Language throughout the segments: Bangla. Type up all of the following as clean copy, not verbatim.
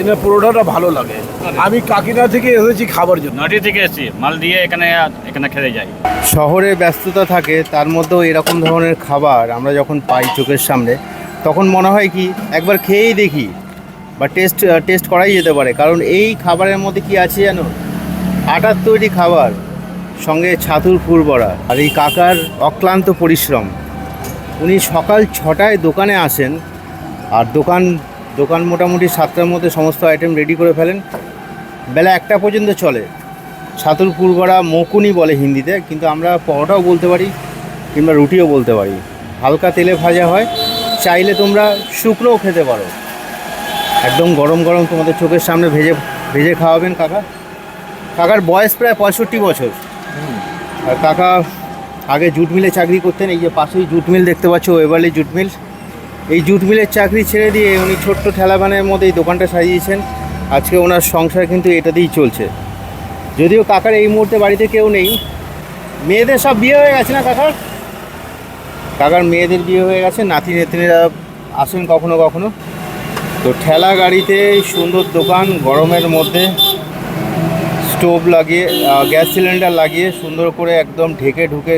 এনার পরোটাটা ভালো লাগে। আমি কাকিনা থেকে এসেছি খাবার জন্য। নটি থেকে এসেছি, মাল দিয়ে এখানে এখানে খেতে যাই। শহরে ব্যস্ততা থাকে, তার মধ্যেও এরকম ধরনের খাবার আমরা যখন পাই চোখের সামনে, তখন মনে হয় কি একবার খেয়েই দেখি, বা টেস্ট করাই যেতে পারে। কারণ এই খাবারের মধ্যে কি আছে জানো? আটার তৈরি খাবার, সঙ্গে ছাতুর পুর বড়া, আর এই কাকার অক্লান্ত পরিশ্রম। উনি সকাল 6টায় দোকানে আসেন, আর দোকান মোটামুটি 7টার মধ্যে সমস্ত আইটেম রেডি করে ফেলেন। বেলা 1টা পর্যন্ত চলে। ছাতুর পুর বড়া মকুনি বলে হিন্দিতে, কিন্তু আমরা পরোটাও বলতে পারি কিংবা রুটিও বলতে পারি। হালকা তেলে ভাজা হয়, চাইলে তোমরা শুকনোও খেতে পারো। একদম গরম গরম তোমাদের চোখের সামনে ভেজে খাওয়াবেন কাকার বয়স প্রায় 65 বছর। আর কাকা আগে জুট মিলে চাকরি করতেন। এই যে পাশেই জুট মিল দেখতে পাচ্ছ, ওয়েবারলি জুট মিল। এই জুট মিলের চাকরি ছেড়ে দিয়ে উনি ছোট্ট ঠেলাবানের মধ্যে এই দোকানটা সাজিয়েছেন। আজকে ওনার সংসার কিন্তু এটা দিয়েই চলছে। যদিও কাকার এই মুহূর্তে বাড়িতে কেউ নেই। মেয়েদের সব বিয়ে হয়ে গেছে না কাকার মেয়েদের বিয়ে হয়ে গেছে, নাতি নেত্রীরা আসেন কখনো কখনো। তো ঠেলা গাড়িতে সুন্দর দোকান, গরমের মধ্যে স্টোভ লাগিয়ে, গ্যাস সিলিন্ডার লাগিয়ে সুন্দর করে একদম ঢেকে ঢুকে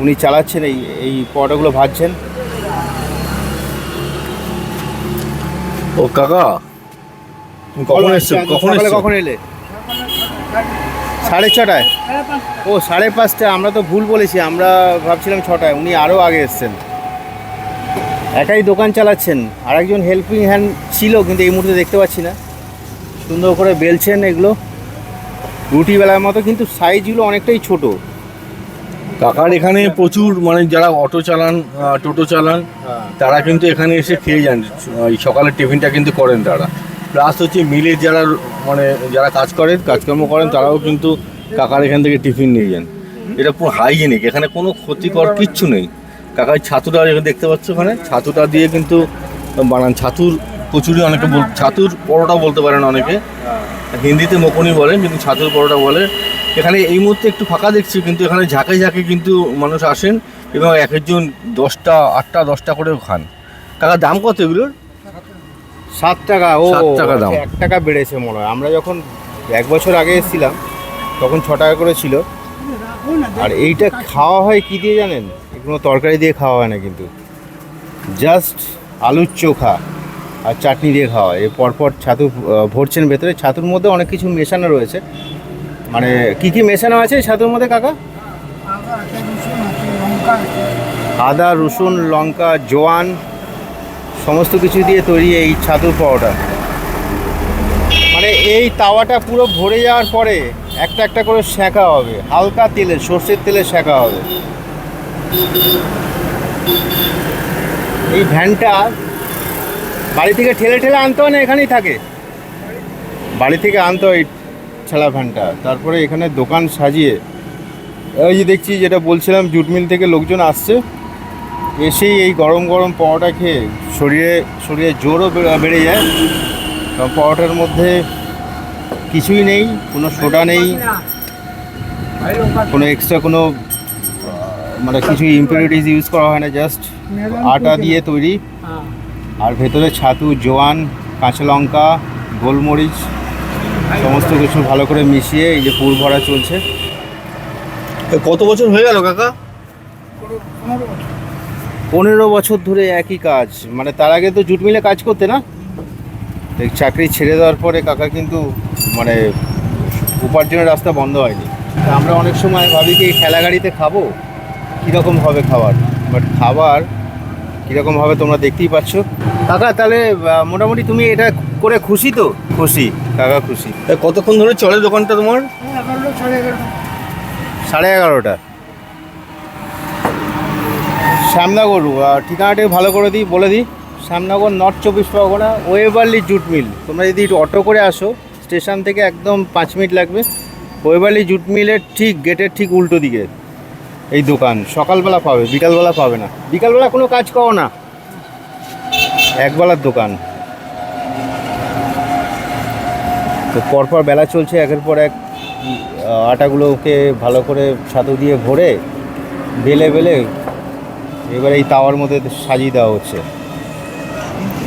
উনি চালাচ্ছেন, এই পরোটাগুলো ভাজছেন। ও কাকা, তুমি কখন এসছো? কখন এলে? 6:30। ও 5:30। আমরা তো ভুল বলেছি, আমরা ভাবছিলাম 6টায়। উনি আরও আগে এসছেন। একাই দোকান চালাচ্ছেন, আর একজন হেল্পিং হ্যান্ড ছিল, কিন্তু এই মুহূর্তে দেখতে পাচ্ছি না। সুন্দর করে বেলছেন এগুলো রুটি বেলার মতো, কিন্তু সাইজগুলো অনেকটাই ছোট। কাকার এখানে প্রচুর মানে যারা অটো চালান, টোটো চালান, তারা কিন্তু এখানে এসে খেয়ে যান। এই সকালের টিফিনটা কিন্তু করেন তারা। প্লাস হচ্ছে মিলে যারা কাজকর্ম করেন, তারাও কিন্তু কাকার এখান থেকে টিফিন নিয়ে যান। এটা পুরো হাইজেনিক, এখানে কোনো ক্ষতিকর কিচ্ছু নেই। কাকার ছাতুটা দেখতে পাচ্ছ, ওখানে ছাতুটা দিয়ে কিন্তু বানান। ছাতুর কচুরি অনেকে ছাতুর পরোটা বলতে পারেন, অনেকে হিন্দিতে মকুনি বলেন, কিন্তু ছাতুর পরোটা বলে। এখানে এই মুহূর্তে একটু ফাঁকা দেখছি, কিন্তু এখানে ঝাঁকে ঝাঁকে কিন্তু মানুষ আসেন এবং এক একজন 10টা 8টা 10টা করেও খান। কাকা দাম কত এগুলোর? 7 টাকা। ও 7 টাকা দাম। 1 টাকা বেড়েছে মনে হয়। আমরা যখন 1 বছর আগে এসেছিলাম তখন 6 টাকা করে ছিল। আর এইটা খাওয়া হয় কি দিয়ে জানেন? কোনো তরকারি দিয়ে খাওয়া হয় না, কিন্তু জাস্ট আলুর চোখা আর চাটনি দিয়ে খাওয়া হয়। পরপর ছাতু ভরছেন ভেতরে। ছাতুর মধ্যে অনেক কিছু মেশানো রয়েছে। মানে কি মেশানো আছে ছাতুর মধ্যে কাকা? আদা, রসুন, লঙ্কা, জোয়ান সমস্ত কিছু দিয়ে তৈরি এই ছাতুর পরোটা। মানে এই তাওয়াটা পুরো ভরে যাওয়ার পরে একটা একটা করে সেঁকা হবে, হালকা তেলে, সর্ষের তেলে সেঁকা হবে। এই ভ্যানটা বাড়ি থেকে ঠেলে আনতে হয় না, এখানেই থাকে। বাড়ি থেকে আনতে হয় ঠেলা ভ্যানটা, তারপরে এখানে দোকান সাজিয়ে। ওই যে দেখছি, যেটা বলছিলাম, জুট মিল থেকে লোকজন আসছে, এসেই এই গরম গরম পরোটা খেয়ে শরীরে জোরও বেড়ে যায়। কারণ পরোটার মধ্যে কিছুই নেই, কোনো সোডা নেই, কোনো এক্সট্রা কোনো মানে কিছু ইম্পিউরিটিস ইউজ করা হয় না। জাস্ট আটা দিয়ে তৈরি, আর ভেতরে ছাতু, জোয়ান, কাঁচা লঙ্কা, গোলমরিচ সমস্ত কিছু ভালো করে মিশিয়ে এই যে পুর ভরা চলছে। কত বছর হয়ে গেল কাকা? 15 বছর ধরে একই কাজ। মানে তার আগে তো জুট মিলে কাজ করতে না, চাকরি ছেড়ে দেওয়ার পরে কাকা কিন্তু মানে উপার্জনের রাস্তা বন্ধ হয়নি। আমরা অনেক সময় ভাবি কি এই ঠেলা গাড়িতে খাবো, কীরকম হবে খাবার, বাট খাবার কীরকম হবে তোমরা দেখতেই পাচ্ছ। কাকা তাহলে মোটামুটি তুমি এটা করে খুশি তো? খুশি কাকা, খুশি। কতক্ষণ ধরে চলে দোকানটা তোমার? 11:30। শ্যামনগর, ঠিকানাটা ভালো করে বলে দিই। Shyamnagar, north 24 Parganas, Weaverly jute mill. তোমরা যদি অটো করে আসো স্টেশন থেকে একদম 5 মিনিট লাগবে। ওয়েবারলি জুট মিলের ঠিক গেটের ঠিক উল্টো দিকে এই দোকান। সকালবেলা পাবে, বিকালবেলা পাবে না। বিকালবেলা কোনো কাজ করো না, একবেলার দোকান। তো পরপর বেলা চলছে, একের পর এক আটাগুলোকে ভালো করে ছাতু দিয়ে ভরে বেলে এবার এই তাওয়ার মধ্যে সাজিয়ে দেওয়া হচ্ছে।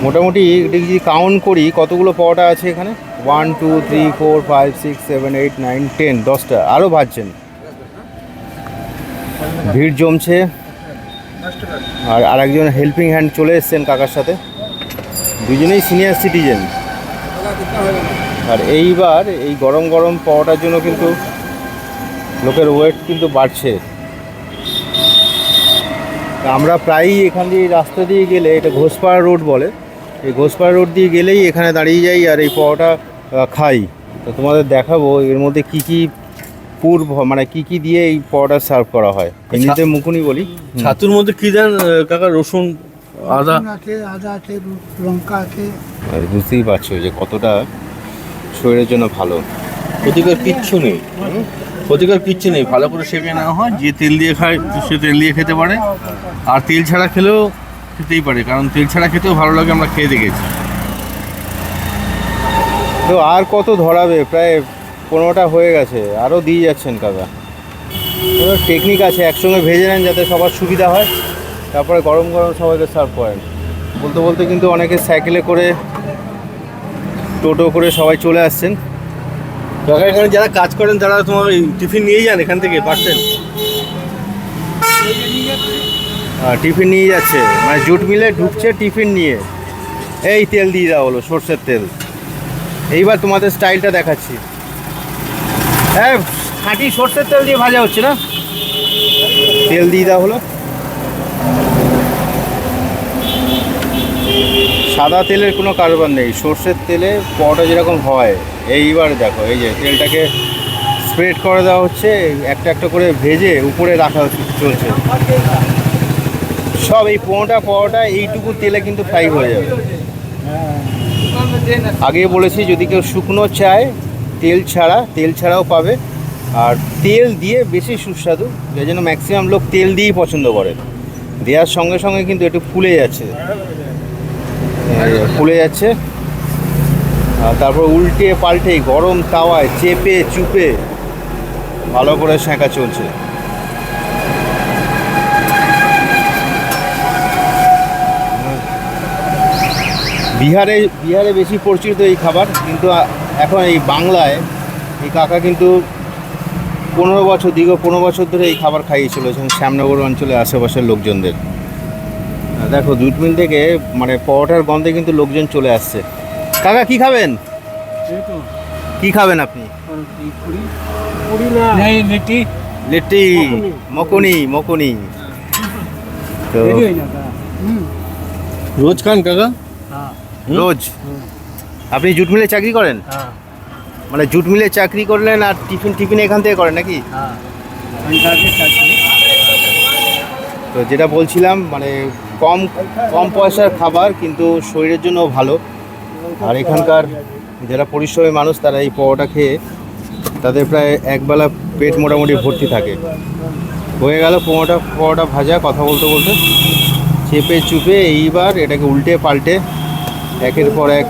মোটামুটি এটা যদি কাউন্ট করি কতগুলো পরোটা আছে এখানে, 1 2 3 4 5 6 7 8 9 10, 10টা আরও ভাজছেন। ভিড় জমছে। আর আরেকজন হেল্পিং হ্যান্ড চলে এসছেন কাকার সাথে, দুজনেই সিনিয়র সিটিজেন। আর এইবার এই গরম গরম পরোটার জন্য কিন্তু লোকের ওয়েট কিন্তু বাড়ছে। আমরা প্রায়ই এখান দিয়ে রাস্তা দিয়ে গেলে, এটা ঘোষপাড়া রোড বলে, এই ঘোষপাড়া রোড দিয়ে গেলেই এখানে দাঁড়িয়ে যাই আর এই পরোটা খাই। তো তোমাদের দেখাবো এর মধ্যে কি কি মানে কি কি দিয়ে এই পরোটা সার্ভ করা হয়। হিন্দিতে মুকুনি বলি। ছাতুর মধ্যে কি দেন কাকা? রসুন, আদা আছে, আদা আছে, লঙ্কা আছে। আর বুঝতেই পারছো যে কতটা শরীরের জন্য ভালো। ক্ষতিকর কিচ্ছু নেই, ক্ষতিকর কিচ্ছু নেই। ভালো করে সেঁকে নেওয়া হয়, যে তেল দিয়ে খায় সে তেল দিয়ে খেতে পারে, আর তেল ছাড়া খেলেও খেতেই পারে, কারণ তেল ছাড়া খেতেও ভালো লাগে, আমরা খেয়ে দেখেছি। তো আর কত ধরাবে, প্রায় 15টা হয়ে গেছে, আরও দিয়ে যাচ্ছেন কাকা। টেকনিক আছে, একসঙ্গে ভেজে নেন যাতে সবার সুবিধা হয়, তারপরে গরম গরম সবাইকে সার্ভ করেন। বলতে বলতে কিন্তু অনেকে সাইকেলে করে, টোটো করে সবাই চলে আসছেন। কাকা এখানে যারা কাজ করেন তারা তোমার টিফিন নিয়ে যান এখান থেকে পার্সেল? টিফিন নিয়ে যাচ্ছে, মানে জুট মিলে ঢুকছে টিফিন নিয়ে। এই তেল দিয়ে দেওয়া হলো, সর্ষের তেল। এইবার তোমাদের স্টাইলটা দেখাচ্ছি। হ্যাঁ, খাঁটি সর্ষের তেল দিয়ে ভাজা হচ্ছে না, তেল দিয়ে দেওয়া হলো। সাদা তেলের কোনো কারবার নেই, সর্ষের তেলে পরোটা যেরকম হয়। এইবার দেখো, এই যে তেলটাকে স্প্রেড করে দেওয়া হচ্ছে, একটা একটা করে ভেজে উপরে রাখা চলছে। সব এই পরোটা এইটুকু তেলে কিন্তু ফ্রাই হয়ে যাবে। আগে বলেছি যদি কেউ শুকনো চায় তেল ছাড়াও পাবে, আর তেল দিয়ে বেশি সুস্বাদু, এই জন্য ম্যাক্সিমাম লোক তেল দিয়েই পছন্দ করে। দেওয়ার সঙ্গে সঙ্গে কিন্তু একটু ফুলে যাচ্ছে, আর তারপর উল্টে পাল্টে গরম তাওয়ায় চেপে চুপে ভালো করে সেঁকা চলছে। বিহারে বেশি পরিচিত এই খাবার, কিন্তু এখন এই বাংলায় এই কাকা কিন্তু 15 বছর ধরে এই খাবার খাইয়ে চলেছেন শ্যামনগর অঞ্চলে আশেপাশের লোকজনদের। দেখো, জুট মিল থেকে মানে পরোটার গন্ধে কিন্তু লোকজন চলে আসছে। কাকা কি খাবেন? কি খাবেন আপনি? লিট্টি, মকুনি। তো রোজ খান কাকা? রোজ? আপনি জুট মিলে চাকরি করেন? মানে জুট মিলে চাকরি করলেন আর টিফিন এখান থেকে করেন নাকি? তো যেটা বলছিলাম, মানে কম পয়সার খাবার কিন্তু শরীরের জন্য ভালো। আর এখানকার যারা পরিশ্রমী মানুষ তারা এই পরোটা খেয়ে তাদের প্রায় একবেলা পেট মোটামুটি ভর্তি থাকে। হয়ে গেল পরোটা ভাজা। কথা বলতে বলতে চেপে চুপে এইবার এটাকে উল্টে পাল্টে একের পর এক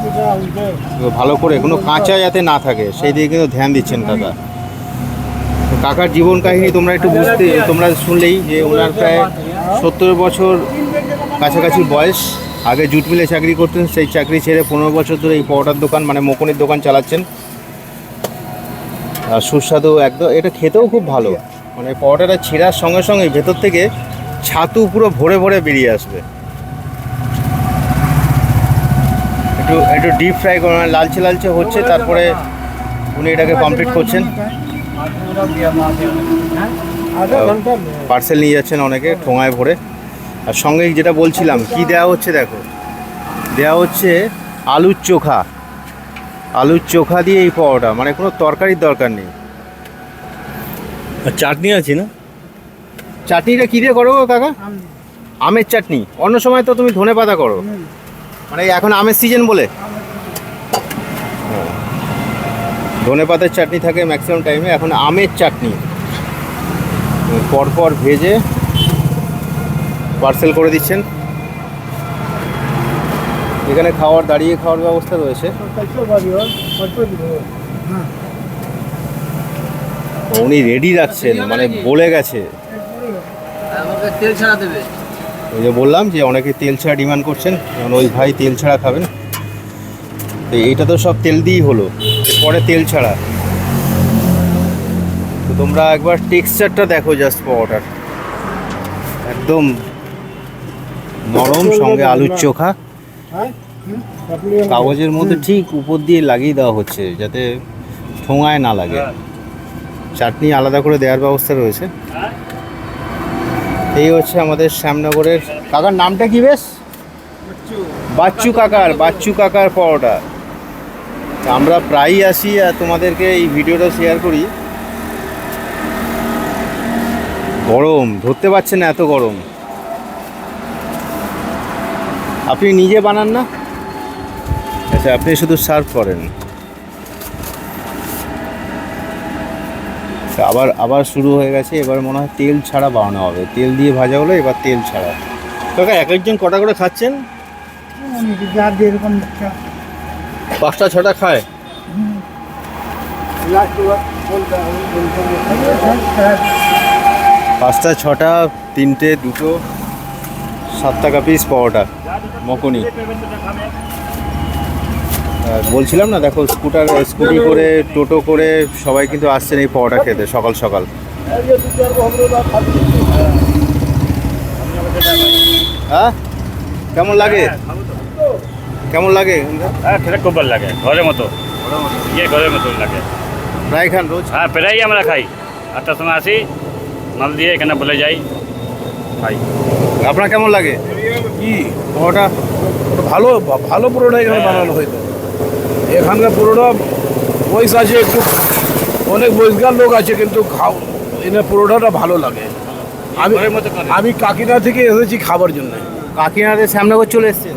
ভালো করে, কোনো কাঁচা যাতে না থাকে সেই দিকে কিন্তু ধ্যান দিচ্ছেন কাকা। কাকার জীবন কাহিনী তোমরা শুনলেই যে ওনার প্রায় 70 বছর কাছাকাছি বয়স। আগে জুট মিলে চাকরি করতেন, সেই চাকরি ছেড়ে 15 বছর ধরে এই পরোটার দোকান মানে মকুনির দোকান চালাচ্ছেন। আর সুস্বাদু একদম, এটা খেতেও খুব ভালো। মানে পরোটাটা ছেঁড়ার সঙ্গে সঙ্গে ভেতর থেকে ছাতু পুরো ভরে ভরে বেরিয়ে আসবে। একটু ডিপ ফ্রাই করে, মানে লালচে হচ্ছে, তারপরে উনি এটাকে কমপ্লিট করছেন। পার্সেল নিয়ে যাচ্ছেন অনেকে ঠোঙায় ভরে। আর সঙ্গে যেটা বলছিলাম কি দেওয়া হচ্ছে, দেখো দেওয়া হচ্ছে আলুর চোখা দিয়ে এই পরোটা, মানে কোনো তরকারির দরকার নেই। আর চাটনি আছে না? চাটনিটা কী দিয়ে করো কাকা? আমের চাটনি। অন্য সময় তো তুমি ধনেপাতা করো, মানে এখন আমের সিজন বলে ধনেপাতার চাটনি থাকে ম্যাক্সিমাম টাইমে, এখন আমের চাটনি পরপর ভেজে পার্সেল করে দিচ্ছেন। এখানে দাঁড়িয়ে খাওয়ার ব্যবস্থা রয়েছে। উনি রেডি রাখছেন, মানে বলে গেছে আমাকে তেল ছাড়া দেবে। ওই যে বললাম যে অনেকে তেল ছাড়া ডিমান্ড করছেন, কারণ ওই ভাই তেল ছাড়া খাবেন। তো এইটা তো সব তেল দিয়েই হলো, পরে তেল ছাড়া। তো তোমরা একবার টেক্সচারটা দেখো জাস্ট পাওয়াটার, একদম নরম, সঙ্গে আলুর চোখা কাগজের মধ্যে ঠিক উপর দিয়ে লাগিয়ে দেওয়া হচ্ছে যাতে ঠোঙায় না লাগে। চাটনি আলাদা করে দেওয়ার ব্যবস্থা রয়েছে। এই হচ্ছে আমাদের শ্যামনগরের কাকার নামটা কি বেশ? বাচ্চু কাকার পরোটা। তা আমরা প্রায়ই আসি আর তোমাদেরকে এই ভিডিওটা শেয়ার করি। গরম ধরতে পারছেন না, এত গরম। আপনি নিজে বানান না? আচ্ছা, আপনি শুধু সার্ভ করেন। আবার শুরু হয়ে গেছে। এবার মনে হয় তেল ছাড়া বানানো হবে। তেল দিয়ে ভাজা হলো, এবার তেল ছাড়া। কাকা এক একজন কটা করে খাচ্ছেন? যার যেরকম ইচ্ছা। 5টা 6টা খায়? পাঁচটা, ছটা, 3টে, 2টো, 7 টাকা পিস পরোটা মকনি। বলছিলাম না, দেখো স্কুটি করে, টোটো করে সবাই কিন্তু আসছেন এই পরোটা খেতে সকাল সকাল। হ্যাঁ, কেমন লাগে? হ্যাঁ, খেতে খুব ভালো লাগে, ঘরের মতো। ঘরের মতো লাগে। প্রায় খান রোজ? হ্যাঁ, প্রায়ই আমরা খাই। 8টার সময় আসি, মাল দিয়ে এখানে বলে যাই, খাই। আপনার কেমন লাগে কি পরোটা? ভালো ভালো পুরোটা এখানে বানানো হয়তো। এখানকার পুরোটা বয়স আছে একটু, অনেক বয়স্কার লোক আছে, কিন্তু এখানে পুরোটাটা ভালো লাগে। ঘরের মতো করে। আমি কাকিনা থেকে এসেছি খাবার জন্য। কাকিনাতে শ্যামনগর চলে এসছে?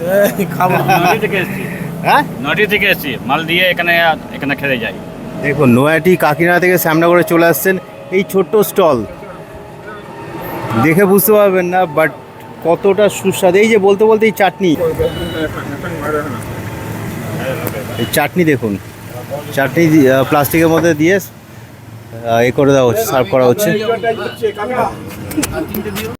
খাবার নটি থেকে এসছি। হ্যাঁ, নটি থেকে এসছি, মাল দিয়ে এখানে খেতে যাই। দেখুন নয়াটি কাকিনা থেকে শ্যামনগরে চলে আসছেন। এই ছোট্ট স্টল দেখে বুঝতে পারবেন না, বাট কতটা সুস্বাদু। এই যে বলতে বলতে এই চাটনি দেখুন, চাটনি প্লাস্টিকের মধ্যে দিয়ে এ করে দেওয়া হচ্ছে, সার্ভ করা হচ্ছে।